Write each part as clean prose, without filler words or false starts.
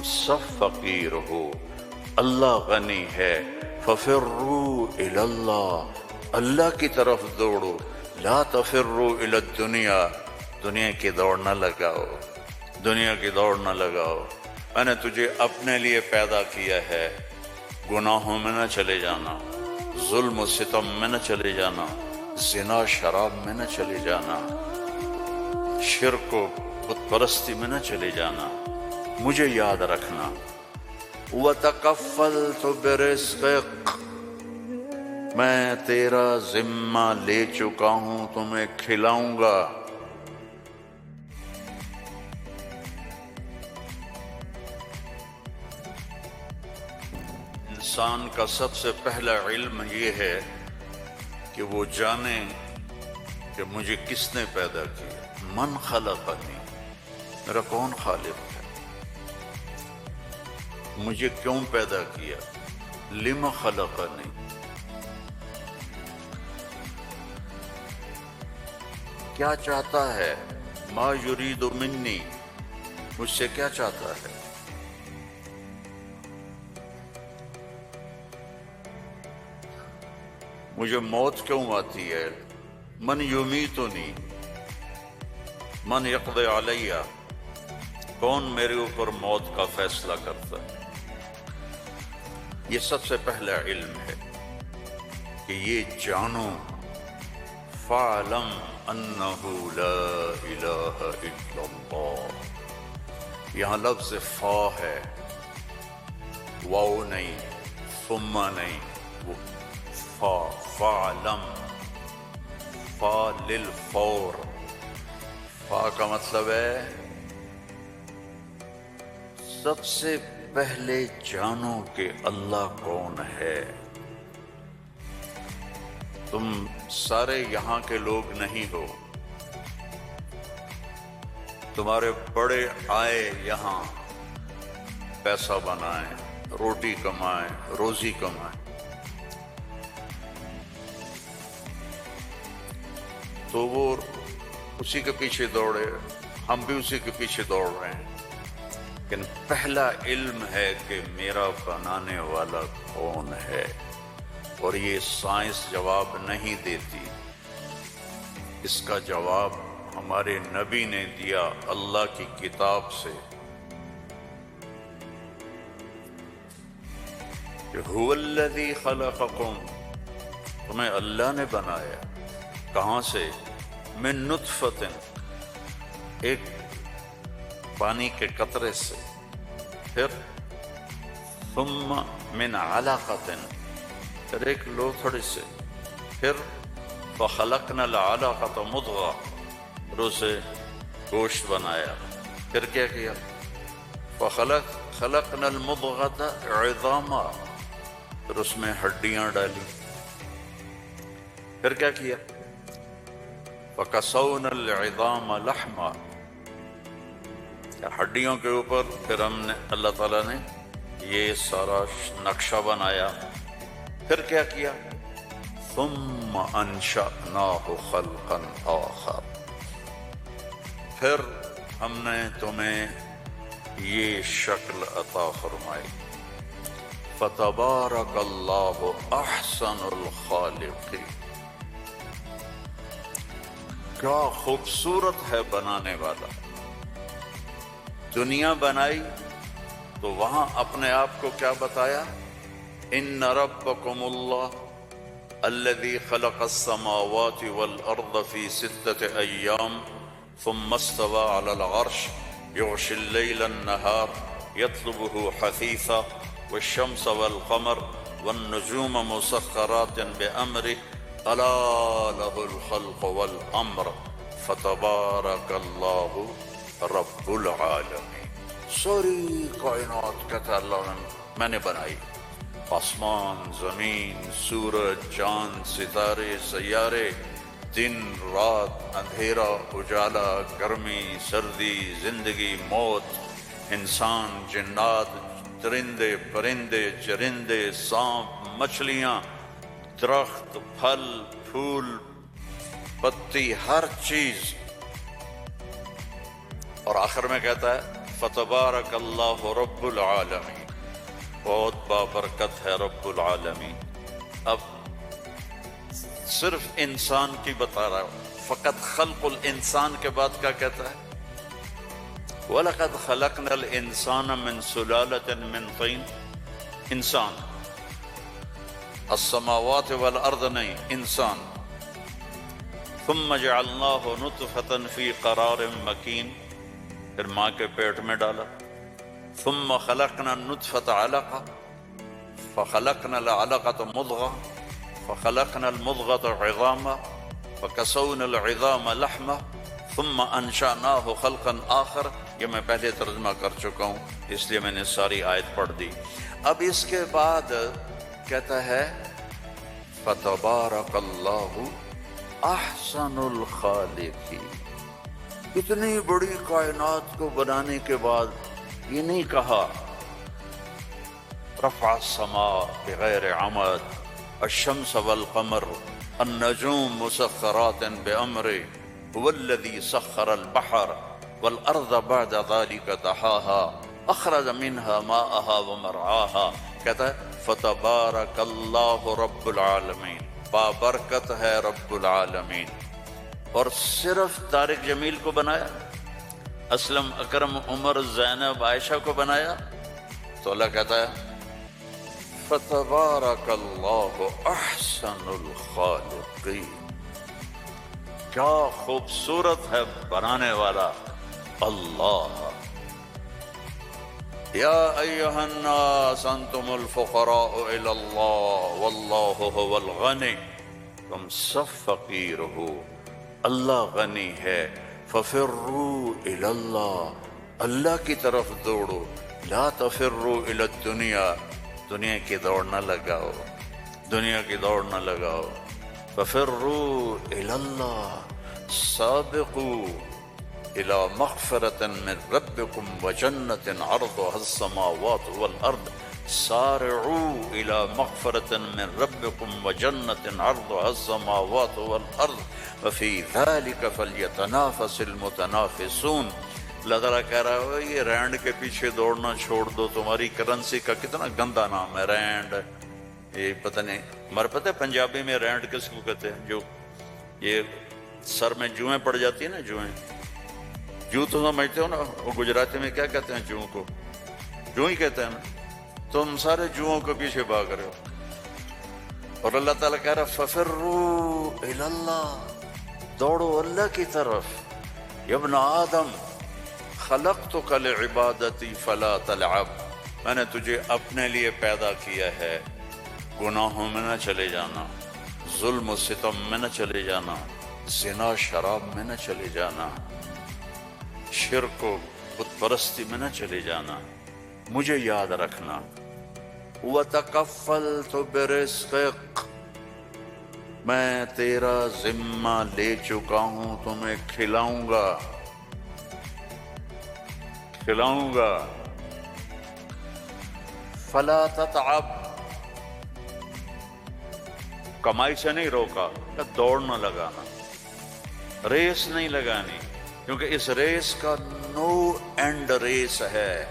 سب فقیر ہو، اللہ غنی ہے، ففروا الی اللہ، اللہ کی طرف دوڑو، لا تفروا الی الدنیا، دنیا کی دوڑ نہ لگاؤ، دنیا کی دوڑ نہ لگاؤ۔ میں نے تجھے اپنے لیے پیدا کیا ہے، گناہوں میں نہ چلے جانا، ظلم و ستم میں نہ چلے جانا، زنا شراب میں نہ چلے جانا، شرک و بت پرستی میں نہ چلے جانا، مجھے یاد رکھنا۔ وَتَكَفَّلْتُ بِرِزْقِكَ، میں تیرا ذمہ لے چکا ہوں، تمہیں کھلاؤں گا۔ انسان کا سب سے پہلا علم یہ ہے کہ وہ جانے کہ مجھے کس نے پیدا کیا، من خلقنی، میرا کون خالق ہے، مجھے کیوں پیدا کیا، لم خلقنی، کیا چاہتا ہے، ما یرید منی، مجھ سے کیا چاہتا ہے۔ مجھے موت کیوں آتی ہے، من یمیتنی، من یقضی علیہ، کون میرے اوپر موت کا فیصلہ کرتا ہے۔ یہ سب سے پہلا علم ہے کہ یہ جانو، فَاعْلَمْ أَنَّهُ لَا إِلَهَ إِلَّا اللَّهُ، یہاں لفظ فا ہے، واو نہیں، ثم نہیں، وہ فا، فَاعْلَمْ، فا للفور، فا کا مطلب ہے سب سے پہلے جانو کہ اللہ کون ہے۔ تم سارے یہاں کے لوگ نہیں ہو، تمہارے بڑے آئے یہاں پیسہ بنائیں، روٹی کمائیں، روزی کمائیں، تو وہ اسی کے پیچھے دوڑے، ہم بھی اسی کے پیچھے دوڑ رہے ہیں، لیکن پہلا علم ہے کہ میرا بنانے والا کون ہے، اور یہ سائنس جواب نہیں دیتی، اس کا جواب ہمارے نبی نے دیا اللہ کی کتاب سے، کہ هو الذی خلقکم، تمہیں اللہ نے بنایا، کہاں سے، من نطفۃ، ایک پانی کے قطرے سے، پھر ثم من علقۃ، پھر ایک لوتھڑی سے، پھر فخلقنا العلقۃ مضغہ، پھر اسے گوشت بنایا، پھر کیا کیا، خلقنا المضغۃ عظاما، پھر اس میں ہڈیاں ڈالی، پھر کیا کیا، فَكَسَوْنَا الْعِظَامَ لَحْمًا، ہڈیوں کے اوپر پھر ہم نے، اللہ تعالیٰ نے یہ سارا نقشہ بنایا، پھر کیا کیا، ثُمَّ أَنشَأْنَاهُ خَلْقًا آخَرَ، پھر ہم نے تمہیں یہ شکل عطا فرمائی، فَتَبَارَكَ اللَّهُ أَحْسَنُ الْخَالِقِينَ، کیا خوبصورت ہے بنانے والا۔ دنیا بنائی تو وہاں اپنے آپ کو کیا بتایا، ان ربکم اللہ الذی خلق السماوات والارض فی 6 ایام ثم استوى علی العرش یغشی اللیل النہار یطلبہ حثیثا والشمس والقمر والنجوم مسخرات بأمرہ الا لہ الخلق والامر فتبارک اللہ رب العالمین۔ ساری کائنات کہتا اللہ میں نے بنائی، آسمان، زمین، سورج، چاند، ستارے، سیارے، دن، رات، اندھیرا، اجالا، گرمی، سردی، زندگی، موت، انسان، جنات، درندے، پرندے، چرندے، سانپ، مچھلیاں، درخت، پھل، پھول، پتی، ہر چیز، اور آخر میں کہتا ہے فتبارک اللہ رب العالمین، بہت بابرکت ہے رب العالمین۔ اب صرف انسان کی بتا رہا ہوں، فقط خلق الانسان کے بعد کیا کہتا ہے؟ وَلَقَدْ خَلَقْنَا الْإِنسَانَ مِنْ سُلَالَةٍ مِنْ طِينٍ، انسان، السماوات والارض نہیں، انسان، ثم جعلناه نطفة في قرار مكين، پھر ماں کے پیٹ میں ڈالا، ثم خلقنا النطفة علقة فخلقنا العلقة مضغة فخلقنا المضغة عظاما فكسونا العظام لحما ثم انشأناه خلقا آخر۔ یہ میں پہلے ترجمہ کر چکا ہوں اس لیے میں نے ساری آیت پڑھ دی۔ اب اس کے بعد کہتا ہے فتبارک اللہ احسن الخالقین۔ اتنی بڑی کائنات کو بنانے کے بعد یہ نہیں کہا رفع السماء بغیر عمد الشمس والقمر النجوم مسخرات بأمره هو الذي سخر البحر والارض بعد ذلك دحاها اخرج منها ماءها ومرعاها، کہتا ہے فتبارک اللہ رب العالمین، بابرکت ہے رب العالمین۔ اور صرف طارق جمیل کو بنایا، اسلم، اکرم، عمر، زینب، عائشہ کو بنایا؟ تو اللہ کہتا ہے فتبارک اللہ احسن الخالقین۔ کیا خوبصورت ہے بنانے والا اللہ۔ یا ایہا الناس انتم الفقراء الی اللہ واللہ هو الغنی، تم سب فقیر ہو، اللہ غنی ہے۔ ففروا الی اللہ، اللہ کی طرف دوڑو، لا تفروا الی الدنیا، دنیا کی دوڑ نہ لگاؤ، دنیا کی دوڑ نہ لگاؤ۔ ففروا الی اللہ، سابقوا إلى مغفرة من ربكم وجنة عرضها السماوات والأرض، سارعوا إلى مغفرة من ربكم وجنة عرضها السماوات والأرض وفي ذلك فليتنافس المتنافسون۔ اللہ تعالیٰ کہہ رہا ہے یہ رینڈ کے پیچھے دوڑنا چھوڑ دو، تمہاری کرنسی کا کتنا گندا نام ہے رینڈ۔ یہ پتہ نہیں، ہمارے پتہ ہے پنجابی میں رینڈ کس کو کہتے ہیں؟ جو یہ سر میں جوئیں پڑ جاتی ہیں نا، جوئیں، جو تو سمجھتے ہو نا، وہ گجراتی میں کیا کہتے ہیں جوؤں کو؟ جو ہی کہتے ہیں نا۔ تم سارے جوؤں کے پیچھے بھاگ رہے ہو، اور اللہ تعالیٰ کہہ رہا ففروا الی اللہ، دوڑو اللہ کی طرف۔ یا ابن آدم خلقتک لعبادتی فلا تلعب، میں نے تجھے اپنے لیے پیدا کیا ہے، گناہوں میں نہ چلے جانا، ظلم و ستم میں نہ چلے جانا، زنا شراب میں نہ چلے جانا، شرک و بت پرستی میں نہ چلے جانا، مجھے یاد رکھنا۔ وَتَكَفَّلْتُ بِرِزْقِكَ، میں تیرا ذمہ لے چکا ہوں، تمہیں کھلاؤں گا، کھلاؤں گا۔ فَلَا تَتْعَبْ، کمائی سے نہیں روکا، دوڑ نہ لگانا، ریس نہیں لگانی، کیونکہ اس ریس کا نو اینڈ ریس ہے،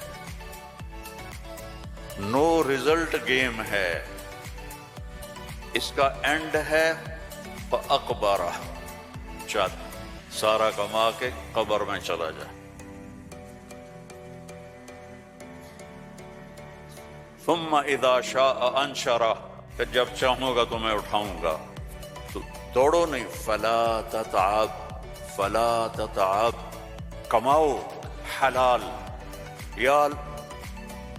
نو ریزلٹ گیم ہے، اس کا اینڈ ہے فَأَقْبَرَهُ، چل سارا کما کے قبر میں چلا جا۔ ثم اذا شاء انشرہ، پھر جب چاہوں گا تو میں اٹھاؤں گا۔ تو دوڑو نہیں، فلا تتعب، فلا تتعب، کماؤ حلال۔ یا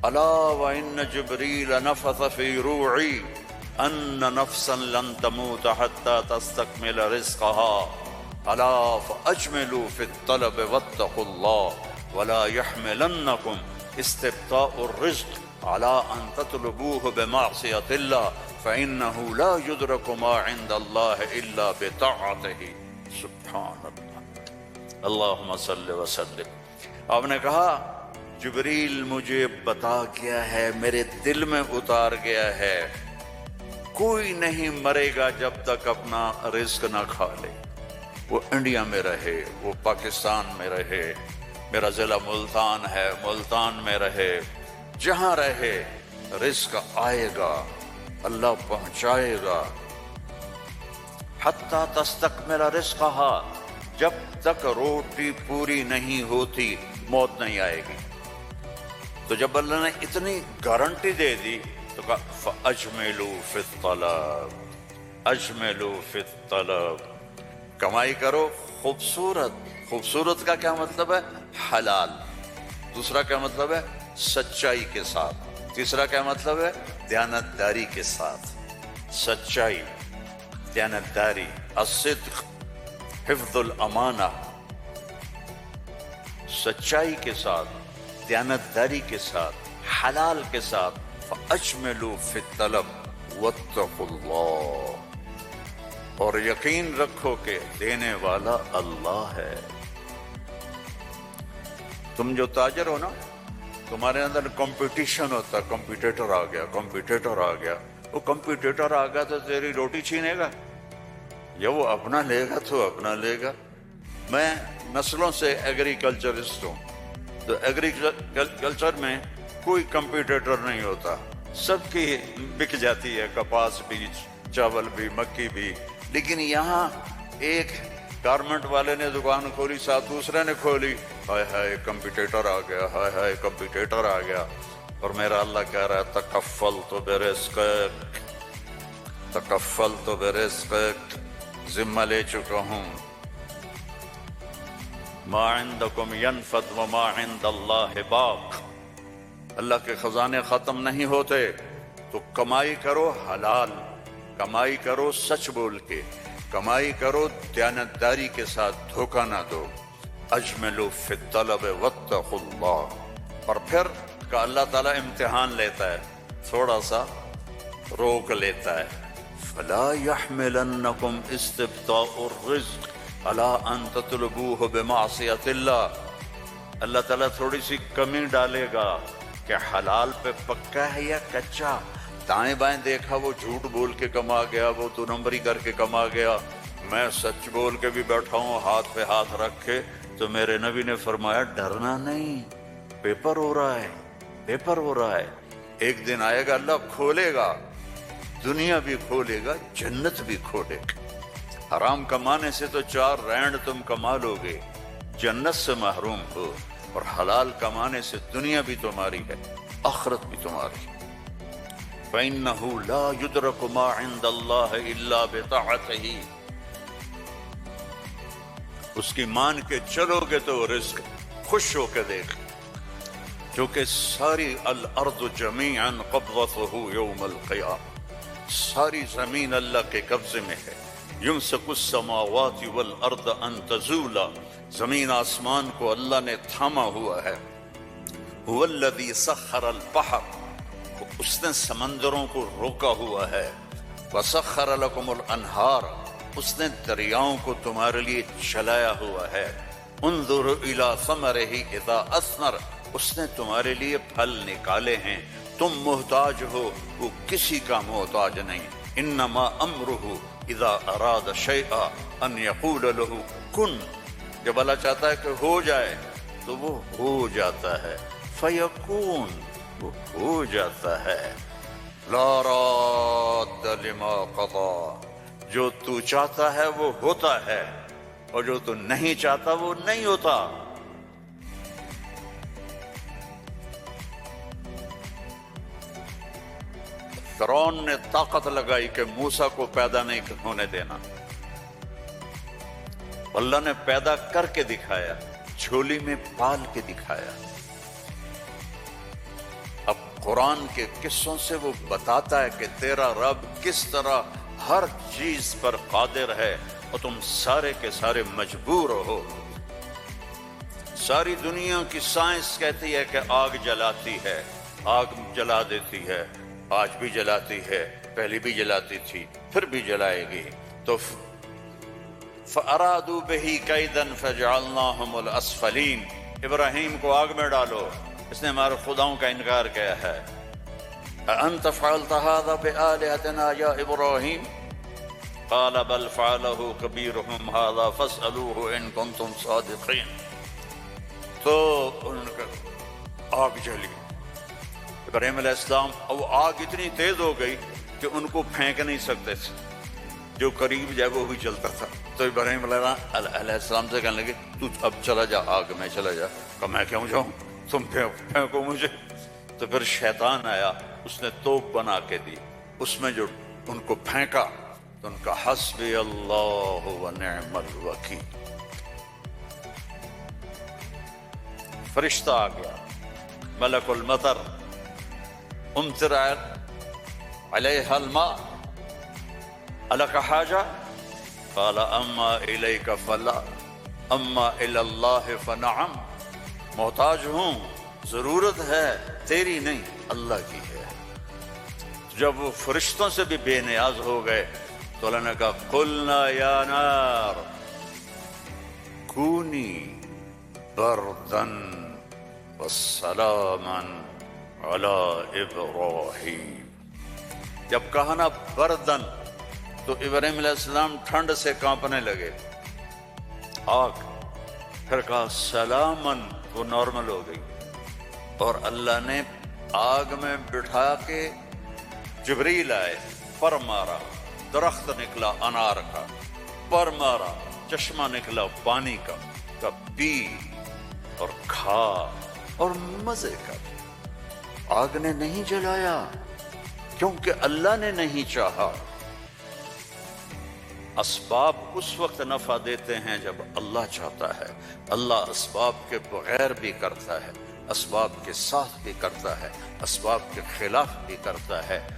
الا وان جبریل نفث فی روعی ان نفسا لن تموت حتى تستكمل رزقها الا فاجملوا في الطلب واتقوا الله ولا يحملنكم استبطاء الرزق على ان تطلبوه بمعصية الله فانه لا يدرك ما عند الله الا بطاعته۔ سبحان اللہ، اللہم صل وسلم۔ آپ نے کہا جبریل مجھے بتا گیا ہے، میرے دل میں اتار گیا ہے، کوئی نہیں مرے گا جب تک اپنا رزق نہ کھا لے، وہ انڈیا میں رہے، وہ پاکستان میں رہے، میرا ضلع ملتان ہے، ملتان میں رہے، جہاں رہے رزق آئے گا، اللہ پہنچائے گا۔ حتی تستکمل رزقہا، جب تک روٹی پوری نہیں ہوتی موت نہیں آئے گی۔ تو جب اللہ نے اتنی گارنٹی دے دی تو کہا فَأَجْمِلُوا فِي الطَّلَبِ، اجملوا فی الطلب، کمائی کرو خوبصورت۔ خوبصورت کا کیا مطلب ہے؟ حلال۔ دوسرا کیا مطلب ہے؟ سچائی کے ساتھ۔ تیسرا کیا مطلب ہے؟ دیانتداری کے ساتھ۔ سچائی، دیانتداری، الصدق، حفظ الامانہ، سچائی کے ساتھ، دیانتداری کے ساتھ، حلال کے ساتھ۔ فَأَجْمِلُوا فِي الطَّلَبِ وَاتَّقُوا اللَّهَ، اور یقین رکھو کہ دینے والا اللہ ہے۔ تم جو تاجر ہو نا، تمہارے اندر کمپٹیشن ہوتا ہے، کمپیٹیٹر آ گیا، کمپیٹیٹر آ گیا۔ وہ کمپیٹیٹر آ گیا تو تیری روٹی چھینے گا، یا وہ اپنا لے گا تو اپنا لے گا۔ میں نسلوں سے ایگریکلچرسٹ ہوں، تو ایگریکلچر میں کوئی کمپیٹیٹر نہیں ہوتا، سب کی بک جاتی ہے، کپاس بھی، چاول بھی، مکی بھی۔ لیکن یہاں ایک گارمنٹ والے نے دکان کھولی، ساتھ دوسرے نے کھولی، ہائے ہائے کمپیٹیٹر آ گیا، ہائے ہائے کمپیٹیٹر آ گیا۔ اور میرا اللہ کہہ رہا ہے تکفلت برزقک، تکفلت برزقک، ذمہ لے چکا ہوں۔ ما عندکم ینفد وما عند اللہ باق، اللہ کے خزانے ختم نہیں ہوتے، تو کمائی کرو حلال، کمائی کرو سچ بول کے، کمائی کرو دیانتداری کے ساتھ، دھوکہ نہ دو۔ اجملوا فی الطلب واتقوا اللہ، اور پھر کہ اللہ تعالیٰ امتحان لیتا ہے، تھوڑا سا روک لیتا ہے۔ فلا يحملنکم استبطاء الرزق علی ان تطلبوہ بمعصیۃ اللہ، اللہ تعالیٰ تھوڑی سی کمی ڈالے گا کہ حلال پہ پکا ہے یا کچا۔ دائیں بائیں دیکھا وہ جھوٹ بول کے کما گیا، وہ دو نمبری کر کے کما گیا، میں سچ بول کے بھی بیٹھا ہوں ہاتھ پہ ہاتھ رکھ کے۔ تو میرے نبی نے فرمایا ڈرنا نہیں، پیپر ہو رہا ہے، پیپر ہو رہا ہے، ایک دن آئے گا اللہ کھولے گا، دنیا بھی کھولے گا، جنت بھی کھولے گا۔ حرام کمانے سے تو 4 رینڈ تم کما لو گے، جنت سے محروم ہو، اور حلال کمانے سے دنیا بھی تمہاری ہے، آخرت بھی تمہاری ہے۔ فَإِنَّهُ لَا يُدْرَكُ مَا عِندَ اللَّهِ إِلَّا بِطَاعَتِهِ، اس کی مان کے چلو گے تو رزق خوش ہو کے دیکھ، کیونکہ ساری الارض جمیعا قبضته یوم القیامہ، ساری زمین اللہ کے قبضے میں ہے۔ یمسک السماوات والارض ان تزولا، زمین آسمان کو اللہ نے تھاما ہوا ہے۔ هو الذی سخر البحر، اس نے سمندروں کو روکا ہوا ہے۔ وسخر لکم الانہار، اس نے دریاؤں کو تمہارے لیے چلایا ہوا ہے۔ انظر الی ثمرہ اذا اثمر، اس نے تمہارے لیے پھل نکالے ہیں، تم محتاج ہو، وہ کسی کا محتاج نہیں۔ انما امرہ اذا اراد شیئا ان یقول له کن، جب اللہ چاہتا ہے کہ ہو جائے تو وہ ہو جاتا ہے، فیکون، وہ ہو جاتا ہے۔ لا راد لما قضا، جو تو چاہتا ہے وہ ہوتا ہے، اور جو تو نہیں چاہتا وہ نہیں ہوتا۔ فرعون نے طاقت لگائی کہ موسیٰ کو پیدا نہیں ہونے دینا، اللہ نے پیدا کر کے دکھایا، جھولی میں پال کے دکھایا۔ اب قرآن کے قصوں سے وہ بتاتا ہے کہ تیرا رب کس طرح ہر چیز پر قادر ہے، اور تم سارے کے سارے مجبور ہو۔ ساری دنیا کی سائنس کہتی ہے کہ آگ جلاتی ہے، آگ جلا دیتی ہے، آج بھی جلاتی ہے، پہلے بھی جلاتی تھی، پھر بھی جلائے گی۔ تو فَأَرَادُوا بِهِ كَيْدًا فَجَعَلْنَاهُمُ الْأَسْفَلِينَ، ابراہیم کو آگ میں ڈالو، اس نے ہمارے خداؤں کا انکار کیا ہے۔ أَأَنْتَ فَعَلْتَ هَذَا بِآلِهَتِنَا يَا إِبْرَاهِيمُ قَالَ بَلْ فَعَلَهُ كَبِيرُهُمْ هَذَا فَاسْأَلُوهُ إِن كُنتُمْ صَادِقِينَ، تو ان کا آگ جلی۔ ابراہیم علیہ السلام، وہ آگ اتنی تیز ہو گئی کہ ان کو پھینک نہیں سکتے تھے، جو قریب جائے وہ بھی جلتا تھا۔ تو ابراہیم علیہ السلام سے کہنے لگے تو اب چلا جا آگ میں، چلا جا۔ کہ میں کیوں جاؤں، تم پھینکو مجھے۔ تو پھر شیطان آیا، اس نے توپ بنا کے دی، اس میں جو ان کو پھینکا تو ان کا حسبی اللہ و نعم الوکیل۔ فرشتہ آ گیا، ملک المطر، امطر علیہ الماء الک حاجہ قال اما الیک فلا اما الی اللہ فنعم۔ محتاج ہوں، ضرورت ہے، تیری نہیں، اللہ کی ہے۔ جب وہ فرشتوں سے بھی بے نیاز ہو گئے تو اللہ نے کہا قلنا یا نار کونی بردن وسلاما علی ابراہیم۔ جب کہا نا بردن تو ابراہیم علیہ السلام ٹھنڈ سے کانپنے لگے، آگ۔ پھر کہا سلامن، وہ نارمل ہو گئی۔ اور اللہ نے آگ میں بٹھا کے جبریل آئے، پر مارا، درخت نکلا انار کا، پر مارا، چشمہ نکلا پانی کا پی اور کھا اور مزے کر۔ آگ نے نہیں جلایا کیونکہ اللہ نے نہیں چاہا۔ اسباب اس وقت نفع دیتے ہیں جب اللہ چاہتا ہے۔ اللہ اسباب کے بغیر بھی کرتا ہے، اسباب کے ساتھ بھی کرتا ہے، اسباب کے خلاف بھی کرتا ہے۔